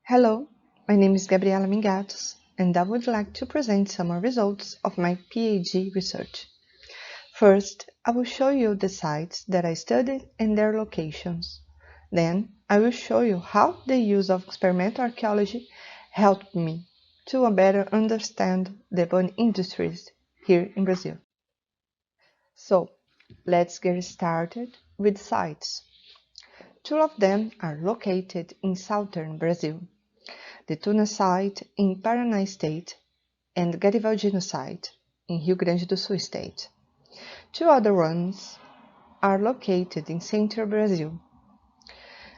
Hello, my name is Gabriela Mingatos, and I would like to present some results of my PhD research. First, I will show you the sites that I studied and their locations. Then, I will show you how the use of experimental archaeology helped me to better understand the bone industries here in Brazil. So, let's get started with sites. Two of them are located in southern Brazil. The Tunas site in Parana State and Garivaldino site in Rio Grande do Sul state. Two other ones are located in central Brazil.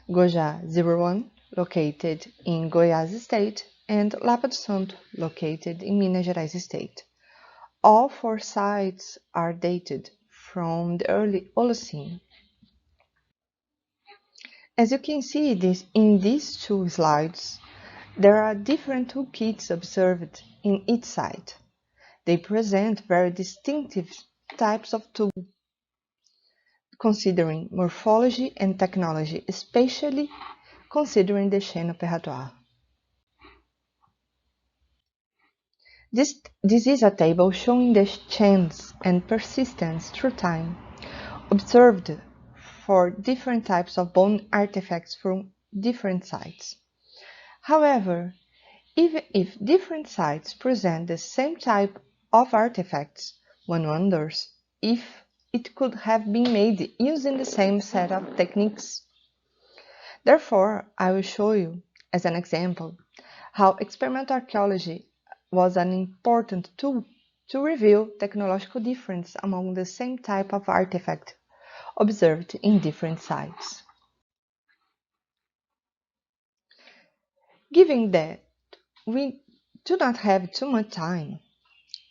Goias 01, located in Goiás state, and Lapa do Santo, located in Minas Gerais state. All four sites are dated from the early Holocene. As you can see in these two slides, there are different toolkits observed in each site. They present very distinctive types of tools, considering morphology and technology, especially considering the chain opératoire. This is a table showing the chains and persistence through time observed for different types of bone artifacts from different sites. However, even if different sites present the same type of artifacts, one wonders if it could have been made using the same set of techniques. Therefore, I will show you, as an example, how experimental archaeology was an important tool to reveal technological difference among the same type of artifact observed in different sites. Given that we do not have too much time,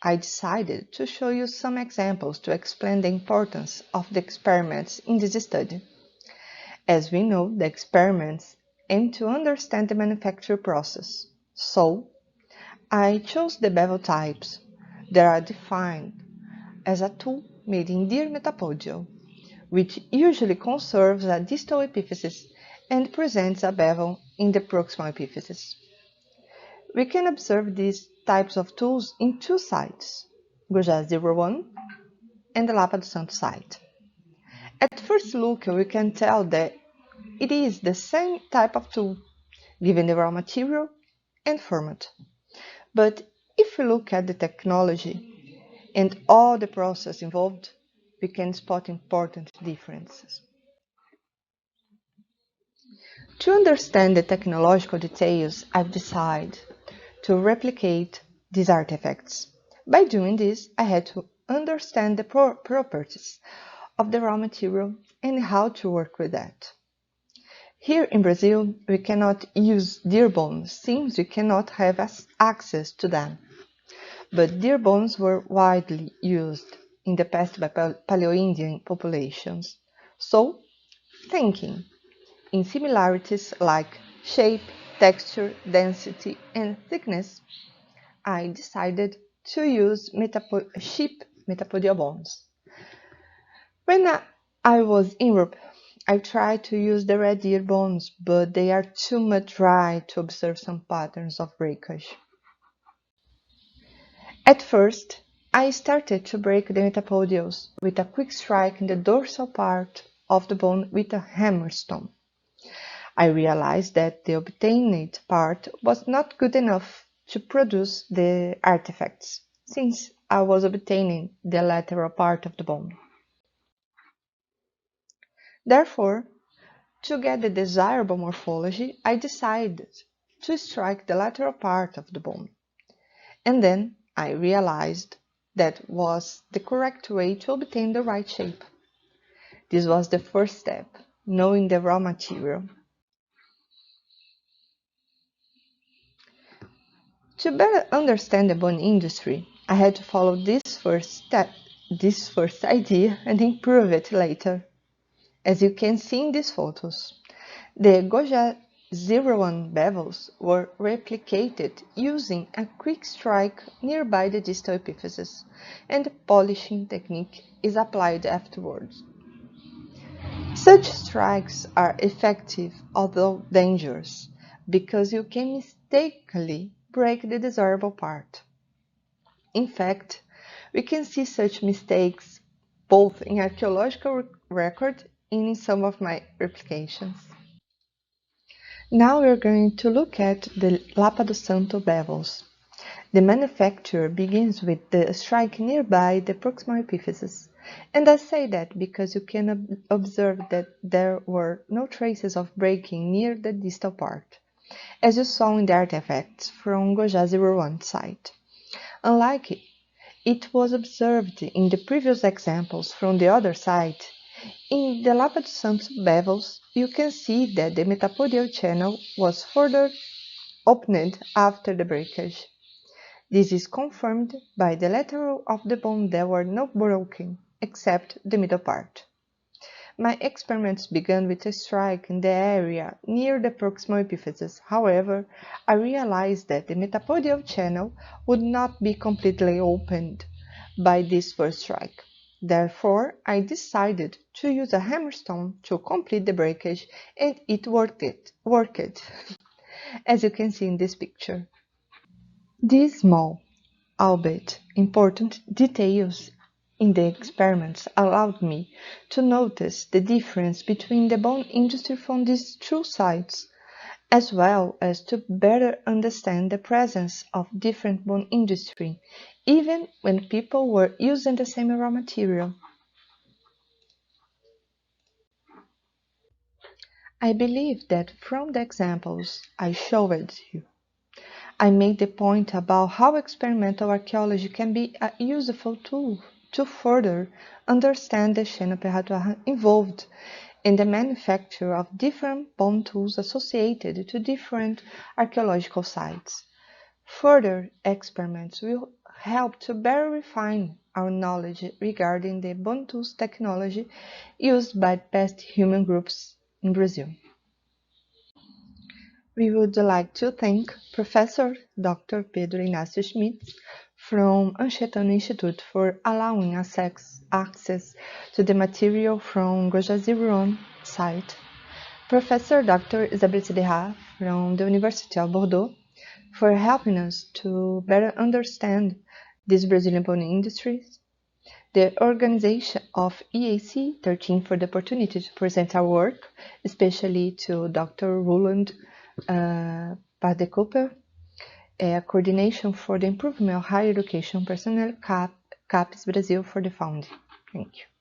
I decided to show you some examples to explain the importance of the experiments in this study. As we know, the experiments aim to understand the manufacture process, so I chose the bevel types that are defined as a tool made in deer metapodial, which usually conserves a distal epiphysis and presents a bevel in the proximal epiphysis. We can observe these types of tools in two sites, Goias 01 and the Lapa do Santo site. At first look, we can tell that it is the same type of tool, given the raw material and format. But if we look at the technology and all the process involved, we can spot important differences. To understand the technological details, I've decided to replicate these artifacts. By doing this, I had to understand the properties of the raw material and how to work with that. Here in Brazil, we cannot use deer bones since we cannot have access to them. But deer bones were widely used in the past by Paleo-Indian populations. So, thinking in similarities like shape, texture, density, and thickness, I decided to use sheep metapodial bones. When I was in Europe, I tried to use the red deer bones, but they are too much dry to observe some patterns of breakage. At first, I started to break the metapodials with a quick strike in the dorsal part of the bone with a hammerstone. I realized that the obtained part was not good enough to produce the artifacts, since I was obtaining the lateral part of the bone. Therefore, to get the desirable morphology, I decided to strike the lateral part of the bone. And then I realized that was the correct way to obtain the right shape. This was the first step, knowing the raw material. To better understand the bone industry, I had to follow this first idea and improve it later. As you can see in these photos, the Goias 01 bevels were replicated using a quick strike nearby the distal epiphysis, and the polishing technique is applied afterwards. Such strikes are effective, although dangerous, because you can mistakenly break the desirable part. In fact, we can see such mistakes both in archaeological record and in some of my replications. Now we're going to look at the Lapa do Santo bevels. The manufacture begins with the strike nearby the proximal epiphysis, and I say that because you can observe that there were no traces of breaking near the distal part, as you saw in the artifacts from Goias 01 site. Unlike it was observed in the previous examples from the other site, in the Lapa do Santo bevels, you can see that the metapodial channel was further opened after the breakage. This is confirmed by the lateral of the bone that were not broken, except the middle part. My experiments began with a strike in the area near the proximal epiphysis. However, I realized that the metapodial channel would not be completely opened by this first strike. Therefore, I decided to use a hammerstone to complete the breakage, and it worked, as you can see in this picture. These small, albeit important, details in the experiments allowed me to notice the difference between the bone industry from these two sites, as well as to better understand the presence of different bone industry, even when people were using the same raw material. I believe that from the examples I showed you, I made the point about how experimental archaeology can be a useful tool to further understand the chain operatoire involved in the manufacture of different bone tools associated to different archaeological sites. Further experiments will help to better refine our knowledge regarding the bone tools technology used by past human groups in Brazil. We would like to thank Professor Dr. Pedro Inácio Schmidt from Anchetano Institute for allowing us access to the material from Goias 01 site, Professor Dr. Isabelle Cederra from the University of Bordeaux for helping us to better understand these Brazilian bone industries, the organization of EAC 13 for the opportunity to present our work, especially to Dr. Roland Cooper, coordination for the improvement of higher education personnel, CAPES Brazil for the funding. Thank you.